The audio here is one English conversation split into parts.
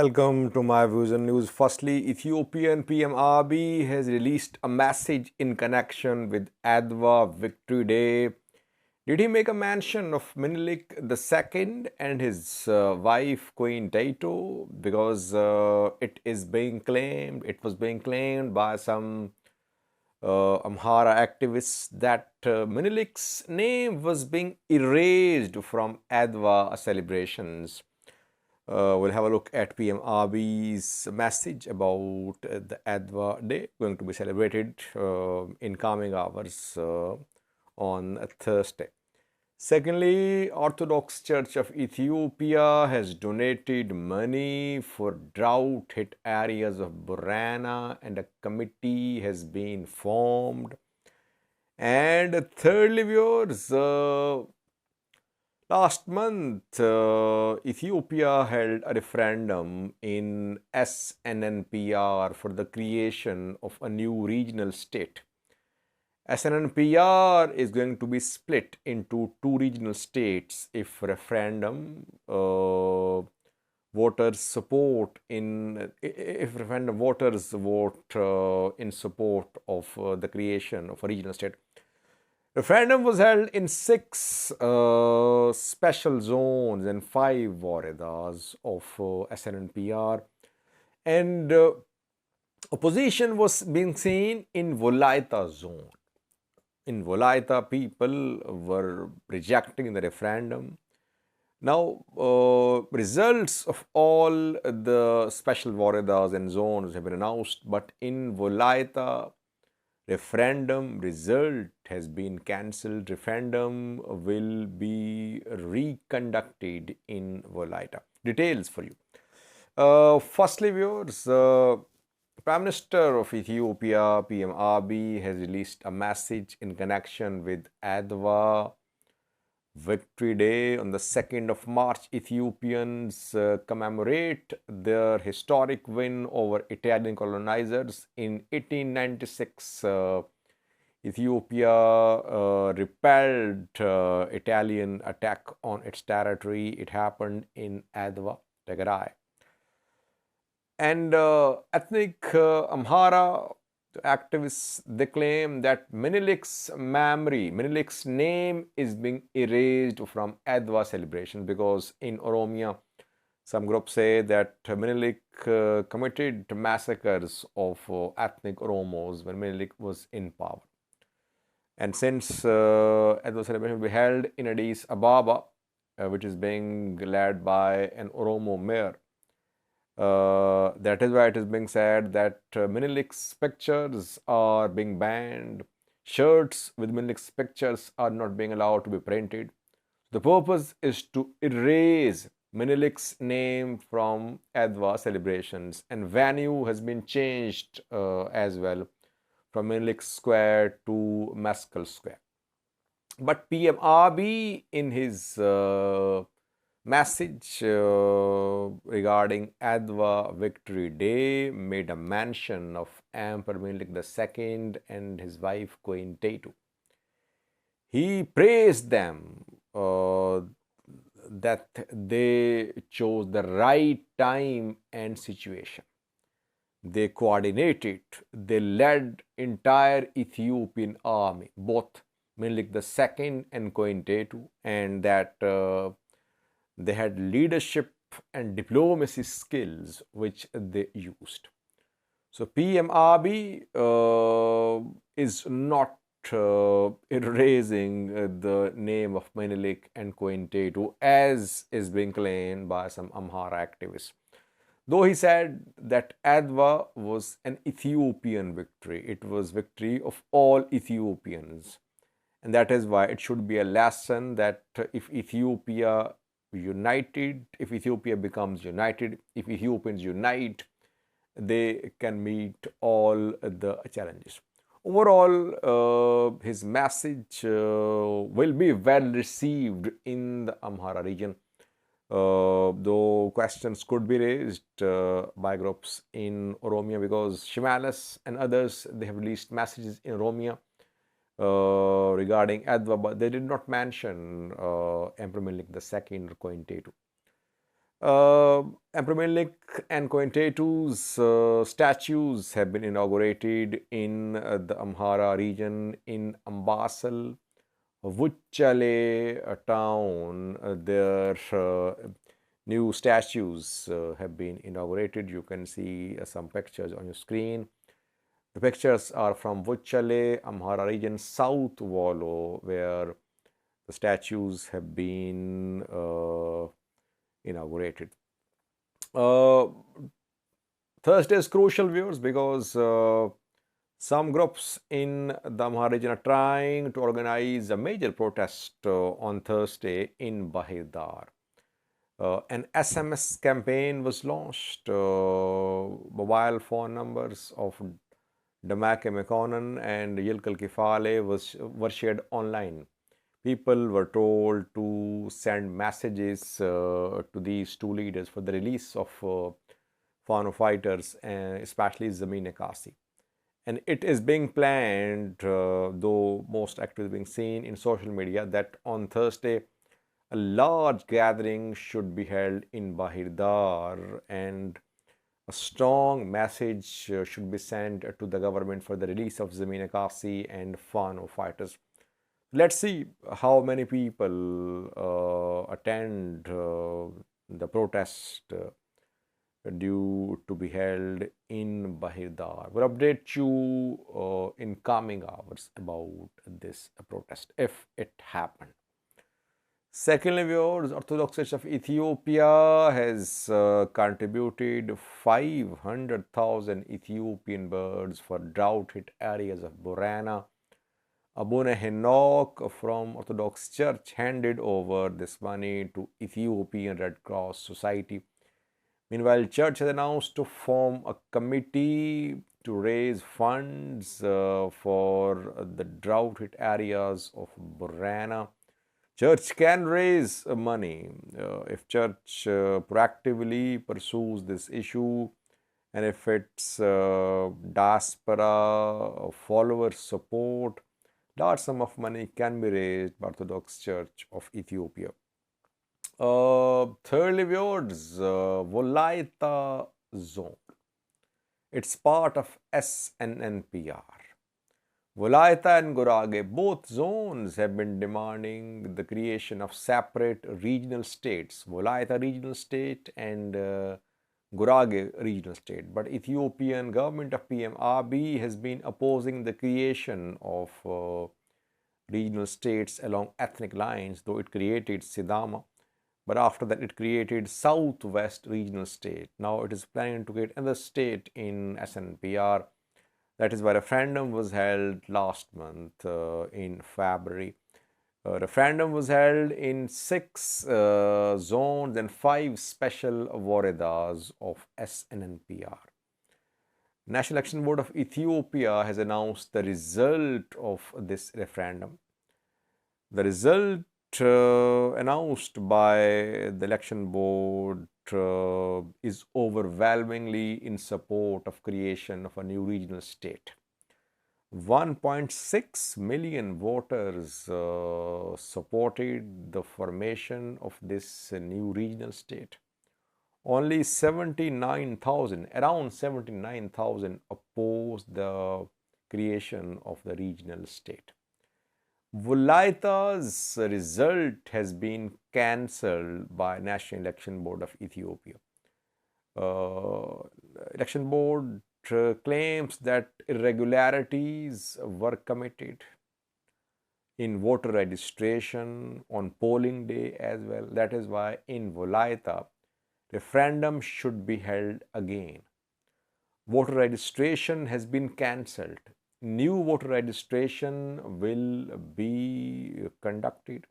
Welcome to my views and news. Firstly, Ethiopian PM Abiy has released a message in connection with Adwa Victory Day. Did he make a mention of Menelik II and his wife Queen Taytu? Because it was being claimed by some Amhara activists that Menelik's name was being erased from Adwa celebrations. We'll have a look at PM Abiy's message about the Adwa Day going to be celebrated in coming hours on Thursday. Secondly, Orthodox Church of Ethiopia has donated money for drought-hit areas of Borena, and a committee has been formed. And thirdly, viewers, last month, Ethiopia held a referendum in SNNPR for the creation of a new regional state. SNNPR is going to be split into two regional states if referendum voters vote in support of the creation of a regional state. Referendum was held in 6 special zones and 5 Woredas of SNNPR, and opposition was being seen in Wolaita zone. In Wolaita, people were rejecting the referendum. Now, results of all the special Woredas and zones have been announced, but in Wolaita, referendum result has been cancelled. Referendum will be reconducted in Wolaita. Details for you. Firstly, viewers, Prime Minister of Ethiopia, PM Abiy, has released a message in connection with Adwa Victory Day. On the 2nd of March, Ethiopians commemorate their historic win over Italian colonizers. In 1896, Ethiopia repelled Italian attack on its territory. It happened in Adwa, Tigray. And ethnic Amhara activists, they claim that Menelik's name is being erased from Adwa celebrations because in Oromia, some groups say that Menelik committed massacres of ethnic Oromos when Menelik was in power. And since Adwa celebration will be held in Addis Ababa, which is being led by an Oromo mayor, that is why it is being said that Menelik's pictures are being banned. Shirts with Menelik's pictures are not being allowed to be printed. The purpose is to erase Menelik's name from Adwa celebrations, and venue has been changed as well from Menelik Square to Meskel Square. But PM Abiy in his message regarding Adwa Victory Day made a mention of Emperor Menelik II and his wife Queen Taytu. He praised them that they chose the right time and situation. They coordinated, they led entire Ethiopian army, both Menelik II and Queen Taytu, and that they had leadership and diplomacy skills which they used. So PM Abiy is not erasing the name of Menelik and Queen Taytu as is being claimed by some Amhara activists. Though he said that Adwa was an Ethiopian victory, it was victory of all Ethiopians. And that is why it should be a lesson that if Ethiopia becomes united, if Ethiopians unite, they can meet all the challenges. Overall, his message will be well received in the Amhara region, though questions could be raised by groups in Oromia because Shimalis and others, they have released messages in Oromia regarding Adwa, but they did not mention Emperor Menelik II or Queen Taytu. Uh, Emperor Menelik and Queen Taytu's statues have been inaugurated in the Amhara region in Ambasal, Vuchale town. Their new statues have been inaugurated. You can see some pictures on your screen. The pictures are from Vuchale, Amhara region, South Wolo, where the statues have been inaugurated. Uh, Thursday is crucial, viewers, because some groups in the Amhara region are trying to organize a major protest on Thursday in Bahirdar. An SMS campaign was launched. Mobile phone numbers of Damak Mekonnen and Yilkal Kifale were shared online. People were told to send messages to these two leaders for the release of Fano fighters, especially Zameen Kasi. And it is being planned, though most actively being seen in social media, that on Thursday a large gathering should be held in Bahirdar and a strong message should be sent to the government for the release of Zameen Kasi and Fano fighters. Let's see how many people attend the protest due to be held in Bahirdar. We'll update you in coming hours about this protest if it happened. Secondly, viewers, Orthodox Church of Ethiopia has contributed 500,000 Ethiopian birds for drought-hit areas of Borena. Abuna Henok from Orthodox Church handed over this money to Ethiopian Red Cross Society. Meanwhile, Church has announced to form a committee to raise funds for the drought-hit areas of Borena. Church can raise money if church proactively pursues this issue, and if its diaspora followers support, large sum of money can be raised by Orthodox Church of Ethiopia. Thirdly, viewers, Wolaita zone. It's part of SNNPR. Wolaita and Gurage, both zones have been demanding the creation of separate regional states, Wolaita regional state and Gurage regional state. But Ethiopian government of PM Abiy has been opposing the creation of regional states along ethnic lines, though it created Sidama. But after that, it created Southwest regional state. Now it is planning to create another state in SNPR. That is why referendum was held last month in February. Referendum was held in 6 zones and 5 special woredas of SNNPR. National Election Board of Ethiopia has announced the result of this referendum. The result announced by the election board is overwhelmingly in support of creation of a new regional state. 1.6 million voters supported the formation of this new regional state. Only 79,000, around 79,000 opposed the creation of the regional state. Wolaita's result has been cancelled by National Election Board of Ethiopia. Election Board claims that irregularities were committed in voter registration on polling day as well. That is why in Wolaita, referendum should be held again. Voter registration has been cancelled. New voter registration will be conducted.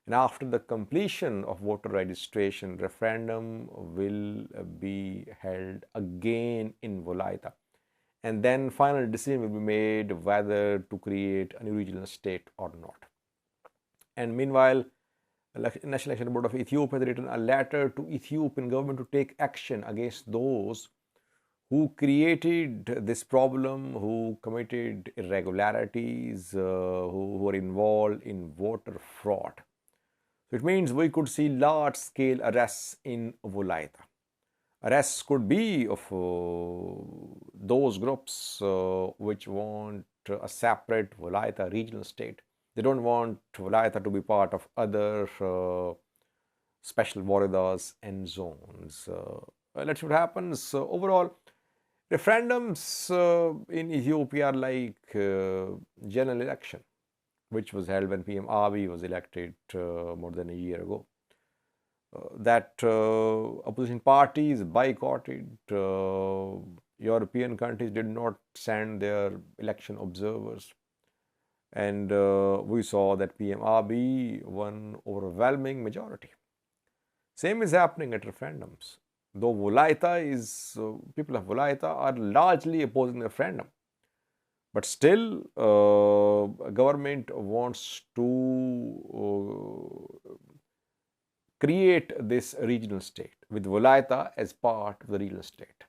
And after the completion of voter registration, referendum will be held again in Wolaita. And then final decision will be made whether to create a new regional state or not. And meanwhile, National Election Board of Ethiopia has written a letter to Ethiopian government to take action against those who created this problem, who committed irregularities, who were involved in voter fraud. So it means we could see large-scale arrests in Wolaita. Arrests could be of those groups which want a separate Wolaita regional state. They don't want Wolaita to be part of other special Boredas and zones. Let's see what happens. Overall, referendums in Ethiopia are like general election, which was held when PM Abiy was elected more than a year ago. That opposition parties boycotted. European countries did not send their election observers. And we saw that PM Abiy won overwhelming majority. Same is happening at referendums. Though people of Wolaita are largely opposing the referendum. But still, government wants to create this regional state with Wolaita as part of the regional state.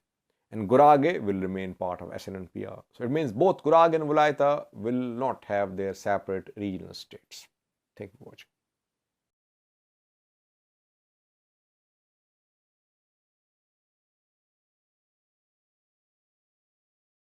And Gurage will remain part of SNNPR. So it means both Gurage and Wolaita will not have their separate regional states. Thank you for watching.